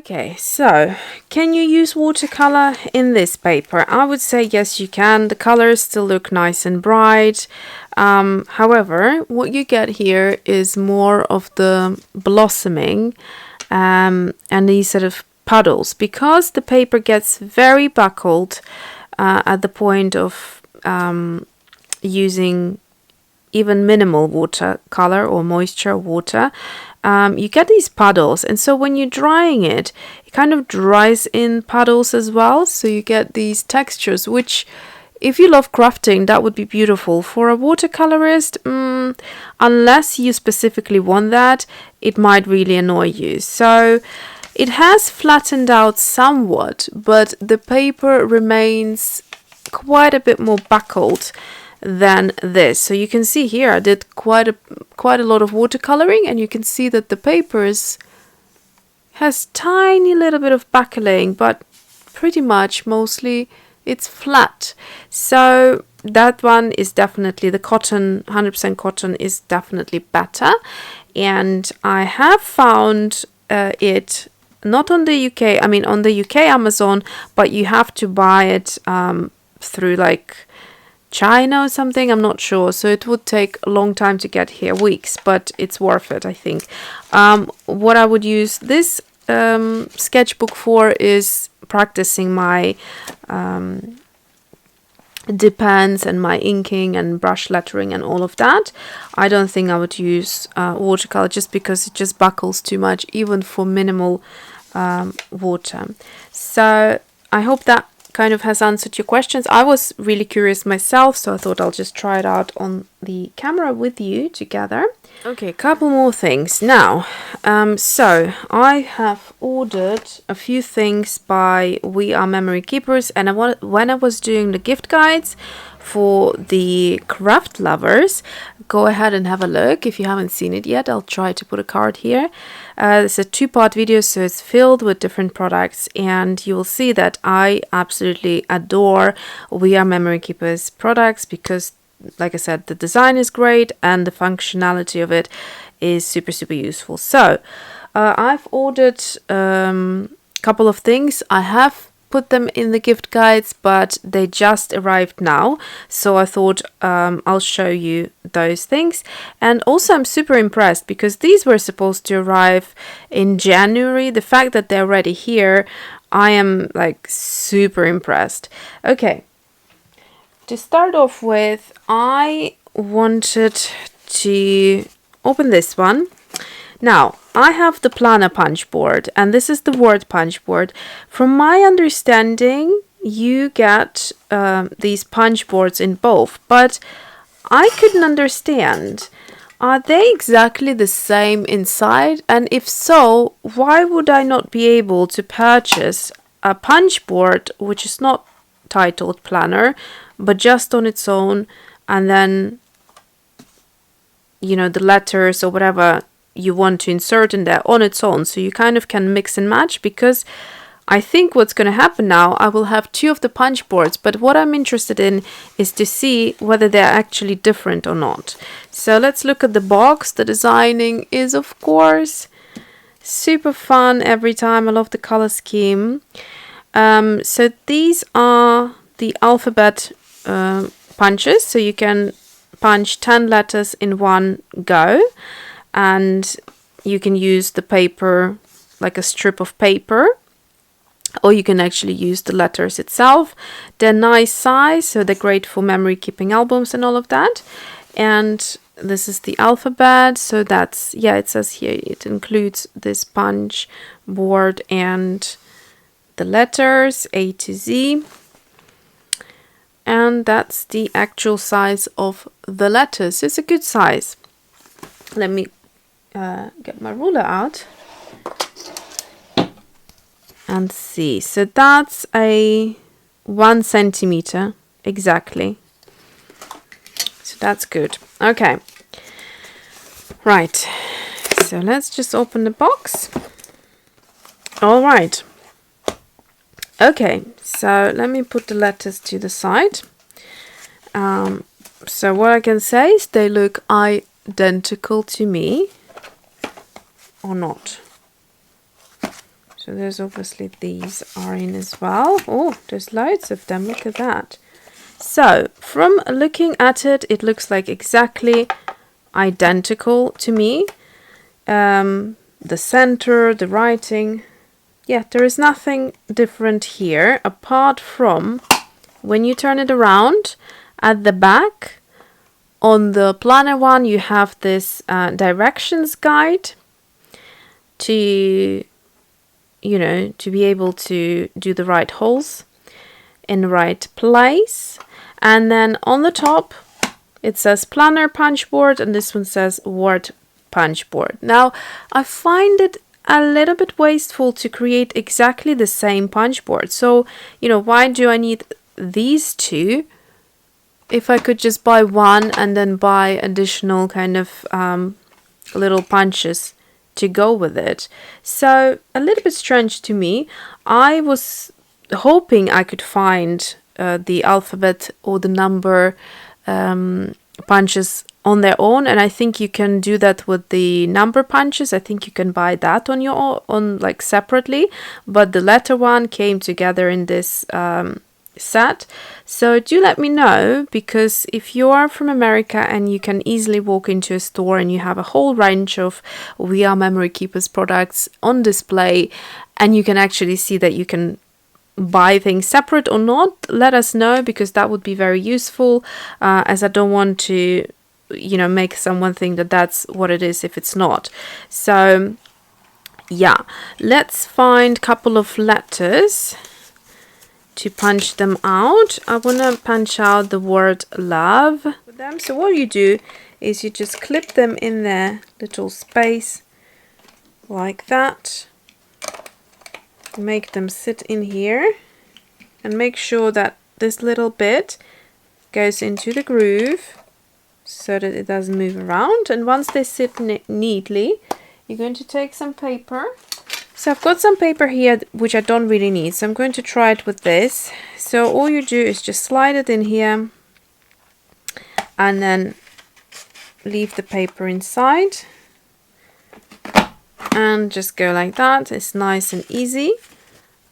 Okay, so can you use watercolor in this paper? I would say yes, you can. The colors still look nice and bright. However, what you get here is more of the blossoming and these sort of puddles, because the paper gets very buckled at the point of using even minimal watercolor or moisture water. You get these puddles, and so when you're drying it, it kind of dries in puddles as well, so you get these textures, which if you love crafting, that would be beautiful. For a watercolorist, unless you specifically want that, it might really annoy you. So it has flattened out somewhat, but the paper remains quite a bit more buckled than this. So you can see here I did quite a lot of watercoloring, and you can see that the paper has tiny little bit of buckling, but pretty much mostly it's flat. So that one is definitely, the cotton, 100% cotton, is definitely better. And I have found it not on the UK, I mean on the UK Amazon, but you have to buy it through like China or something, I'm not sure, so it would take a long time to get here, weeks, but it's worth it, I think. What I would use this sketchbook for is practicing my dip pens and my inking and brush lettering and all of that. I don't think I would use watercolor, just because it just buckles too much, even for minimal water. So I hope that kind of has answered your questions. I was really curious myself, so I thought I'll just try it out on the camera with you together. Okay, a couple more things now. So I have ordered a few things by We Are Memory Keepers, and when I was doing the gift guides for the craft lovers, go ahead and have a look. If you haven't seen it yet, I'll try to put a card here. It's a two-part video, so it's filled with different products, and you will see that I absolutely adore We Are Memory Keepers products, because like I said, the design is great and the functionality of it is super useful. So I've ordered a couple of things. I have put them in the gift guides, but they just arrived now, so I thought I'll show you those things. And also I'm super impressed, because these were supposed to arrive in January. The fact that they're already here, I am like super impressed. Okay, to start off with, I wanted to open this one. Now, I have the planner punch board, and this is the word punch board. From my understanding, you get these punch boards in both, but I couldn't understand. Are they exactly the same inside? And if so, why would I not be able to purchase a punch board which is not titled planner, but just on its own, and then, you know, the letters or whatever you want to insert in there on its own, so you kind of can mix and match? Because I think what's going to happen now, I will have two of the punch boards, but what I'm interested in is to see whether they're actually different or not. So let's look at the box. The designing is, of course, super fun every time. I love the color scheme. So these are the alphabet punches, so you can punch 10 letters in one go, and you can use the paper like a strip of paper, or you can actually use the letters itself. They're nice size, so they're great for memory keeping albums and all of that. And this is the alphabet, so that's, yeah, it says here it includes this punch board and the letters A to Z. And that's the actual size of the letters. It's a good size. Let me get my ruler out and see. So that's a 1 centimeter exactly. So that's good. Okay. Right. So let's just open the box. All right. Okay, so let me put the letters to the side. So what I can say is they look identical to me, or not. So there's obviously these are in as well. Oh, there's loads of them. Look at that. So from looking at it, it looks like exactly identical to me. The center, the writing. Yeah, there is nothing different here apart from when you turn it around at the back. On the planner one, you have this directions guide to, you know, to be able to do the right holes in the right place. And then on the top, it says planner punch board, and this one says word punch board. Now, I find it a little bit wasteful to create exactly the same punch board. So, you know, why do I need these two if I could just buy one and then buy additional kind of little punches to go with it? So a little bit strange to me. I was hoping I could find the alphabet or the number punches on their own, and I think you can do that with the number punches. I think you can buy that on your own, like separately, but the letter one came together in this set. So do let me know, because if you are from America and you can easily walk into a store and you have a whole range of VR Memory Keepers products on display, and you can actually see that you can buy things separate or not, let us know, because that would be very useful, as I don't want to, you know, make someone think that that's what it is if it's not. So yeah, let's find a couple of letters to punch them out. I want to punch out the word love with them. So what you do is you just clip them in their little space like that. Make them sit in here and make sure that this little bit goes into the groove so that it doesn't move around. And once they sit neatly, you're going to take some paper. So I've got some paper here which I don't really need, so I'm going to try it with this. So all you do is just slide it in here and then leave the paper inside and just go like that. It's nice and easy.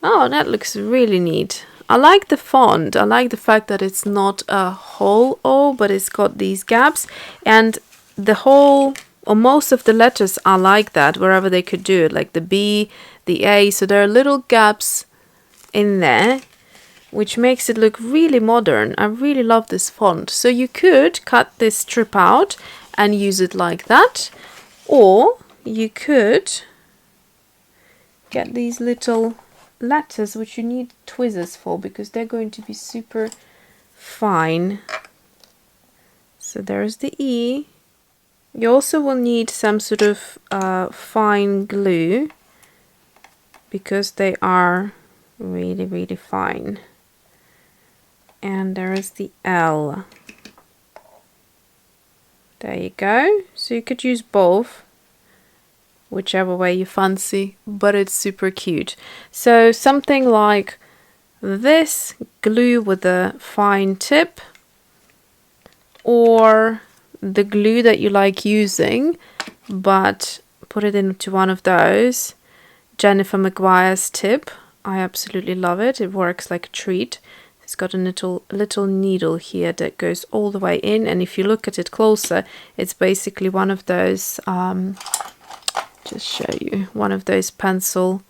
Oh, that looks really neat. I like the font. I like the fact that it's not a whole O, but it's got these gaps, and the whole or most of the letters are like that wherever they could do it, like the B, the A. So there are little gaps in there, which makes it look really modern. I really love this font. So you could cut this strip out and use it like that, or you could get these little letters which you need tweezers for, because they're going to be super fine. So there's the E. You also will need some sort of fine glue, because they are really, really fine. And there is the L. There you go. So you could use both, whichever way you fancy, but it's super cute. So something like this, glue with a fine tip, or the glue that you like using, but put it into one of those. Jennifer Maguire's tip. I absolutely love it. It works like a treat. It's got a little needle here that goes all the way in, and if you look at it closer, it's basically one of those just show you, one of those pencil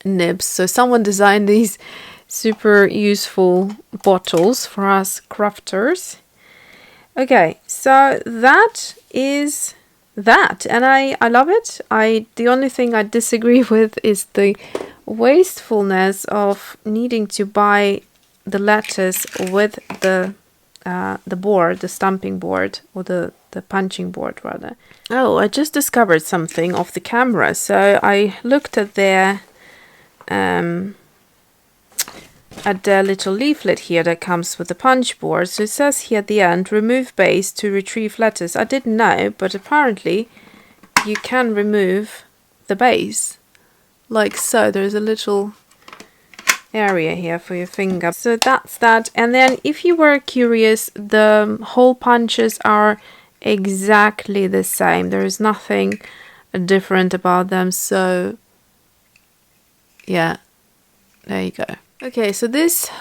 nibs. So someone designed these super useful bottles for us crafters. Okay, so that is that, and I love it. The only thing I disagree with is the wastefulness of needing to buy the letters with the board, the stamping board, or the punching board rather. Oh, I just discovered something off the camera. So I looked at their little leaflet here that comes with the punch board. So it says here at the end, remove base to retrieve letters. I didn't know, but apparently you can remove the base like so. There's a little area here for your finger. So that's that. And then if you were curious, the hole punches are exactly the same. There is nothing different about them. So yeah, there you go. Okay, so this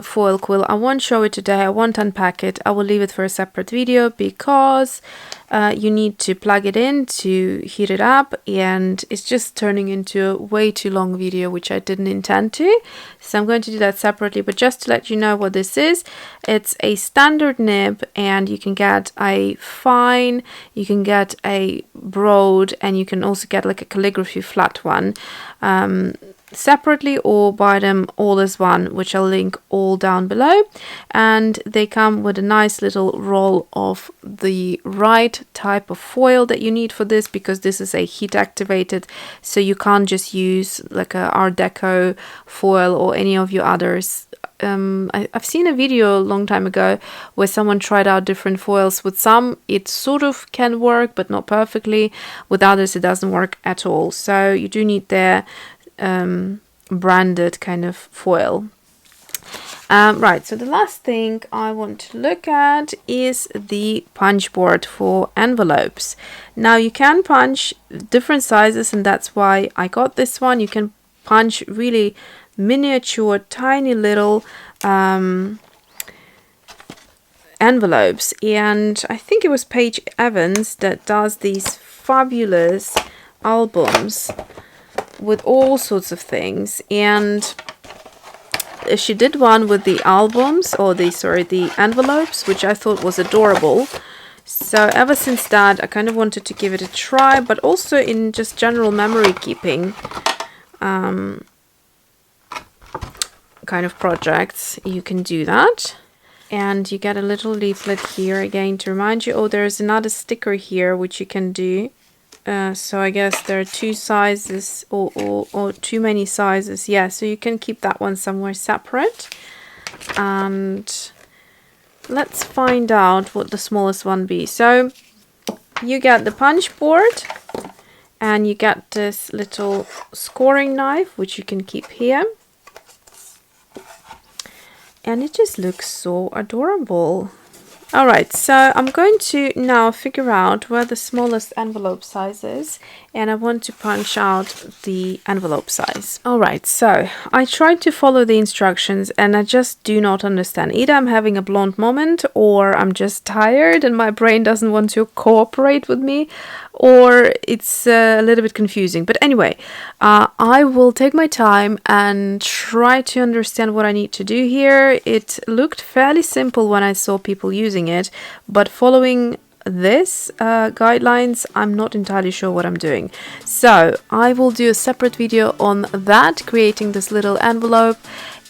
foil quill, I won't show it today, I won't unpack it, I will leave it for a separate video because you need to plug it in to heat it up, and it's just turning into a way too long video, which I didn't intend to. So I'm going to do that separately, but just to let you know what this is, it's a standard nib, and you can get a fine, you can get a broad, and you can also get like a calligraphy flat one. Separately or buy them all as one, which I'll link all down below, and they come with a nice little roll of the right type of foil that you need for this, because this is a heat activated, so you can't just use like a Art Deco foil or any of your others. I've seen a video a long time ago where someone tried out different foils. With some it sort of can work, but not perfectly. With others it doesn't work at all, so you do need their branded kind of foil. Right, so the last thing I want to look at is the punch board for envelopes. Now you can punch different sizes, and that's why I got this one. You can punch really miniature, tiny little envelopes, and I think it was Paige Evans that does these fabulous albums with all sorts of things, and she did one with the albums, or the envelopes, which I thought was adorable. So ever since that, I kind of wanted to give it a try, but also in just general memory keeping kind of projects, you can do that. And you get a little leaflet here again to remind you. Oh, there's another sticker here which you can do. So I guess there are two sizes, or too many sizes. Yeah, so you can keep that one somewhere separate. And let's find out what the smallest one be. So you get the punch board, and you get this little scoring knife, which you can keep here. And it just looks so adorable. Alright, so I'm going to now figure out where the smallest envelope size is, and I want to punch out the envelope size. Alright, so I tried to follow the instructions and I just do not understand. Either I'm having a blonde moment, or I'm just tired and my brain doesn't want to cooperate with me, or it's a little bit confusing. But anyway, I will take my time and try to understand what I need to do here. It looked fairly simple when I saw people using it, but following this guidelines, I'm not entirely sure what I'm doing. So I will do a separate video on that, creating this little envelope.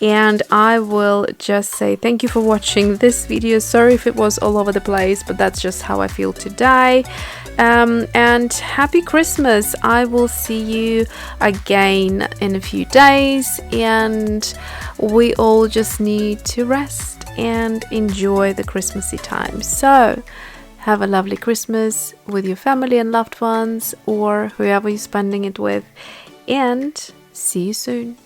And I will just say thank you for watching this video. Sorry if it was all over the place, but that's just how I feel today. And happy Christmas. I will see you again in a few days, and we all just need to rest and enjoy the Christmassy time. So have a lovely Christmas with your family and loved ones, or whoever you're spending it with, and see you soon.